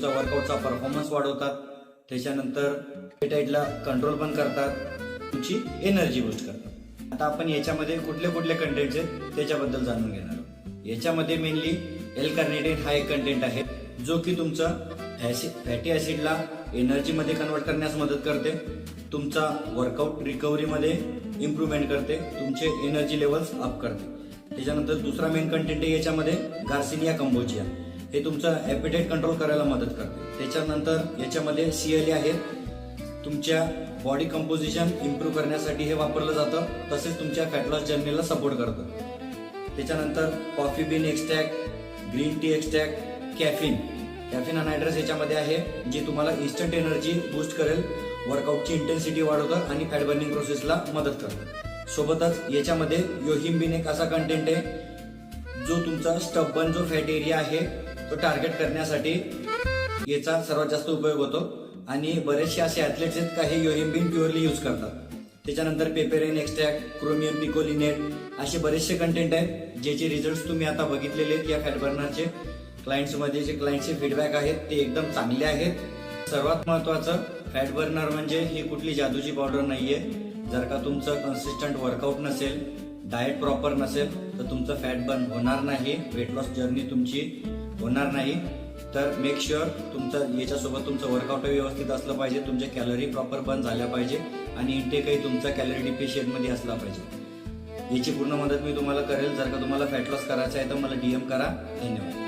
तुमचा वर्कआउटचा परफॉर्मन्स वाढवतात, त्याच्यानंतर ॲपेटाईटला कंट्रोल पण करतात, तुमची एनर्जी बूस्ट करतात। आता आपण याच्यामध्ये कुठले कुठले कंटेंट्स आहेत त्याच्याबद्दल जाणून घेणार आहोत। याच्यामध्ये मेनली एल कार्निटिन हा एक कंटेंट आहे जो की तुमचा फॅटी ऍसिडला एनर्जीमध्ये कन्वर्ट करण्यास मदत करते, तुमचा वर्कआउट रिकव्हरीमध्ये इम्प्रूव्हमेंट करते, तुमचे एनर्जी लेवल्स अप करते। त्याच्यानंतर दुसरा मेन कंटेंट आहे याच्यामध्ये गार्सिनिया कंबोजिया, हे तुमचं ॲपेटाईट कंट्रोल करायला मदत करते। त्याच्यानंतर याच्यामध्ये CLA आहे, तुमच्या बॉडी कंपोजिशन इम्प्रूव्ह करण्यासाठी हे वापरलं जातं, तसेच तुमच्या फॅट लॉस जर्नीला सपोर्ट करतं। त्याच्यानंतर coffee bean extract, green tea extract, caffeine anhydrous याच्यामध्ये आहे, जे तुम्हाला इन्स्टंट एनर्जी बूस्ट करेल, वर्कआउटची इंटेन्सिटी वाढवतं आणि फॅट बर्निंग प्रोसेसला मदत करतं। सोबतच याच्यामध्ये योहिम्बिन एक असा कंटेंट आहे जो तुमचा स्टबर्न जो फॅट एरिया आहे तो टार्गेट करण्यासाठी याचा सर्वात जास्त उपयोग होतो आणि बरेचसे असे ऍथलेट्स आहेत का हे योहिम्बिन प्युअरली यूज करतात। त्याच्यानंतर पेपेरिन एक्स्ट्रॅक्ट, क्रोमियम पिकोलिनेट असे बरेचसे कंटेंट आहेत ज्याचे रिझल्ट तुम्ही आता बघितलेले आहेत। या फॅट बर्नरचे क्लायंट्समध्ये जे क्लायंटचे फीडबॅक आहेत ते एकदम चांगले आहेत। सर्वात महत्वाचं, फॅट बर्नर म्हणजे ही कुठली जादूची पावडर नाहीये। जर का तुमचं कन्सिस्टंट वर्कआउट नसेल, डाएट प्रॉपर नसेल तर तुमचं फॅट बर्न होणार नाही, वेट लॉस जर्नी तुमची होणार नाही। तर मेक शुअर तुमचं याच्यासोबत तुमचं वर्कआउट व्यवस्थित असलं पाहिजे, तुमच्या कॅलरी प्रॉपर बर्न झाल्या पाहिजे आणि इंटेकही तुमचा कॅलरी डिफिशियंटमध्ये असला पाहिजे। याची पूर्ण मदत मी तुम्हाला करेल। जर का तुम्हाला फॅट लॉस करायचा आहे तर मला DM करा। धन्यवाद।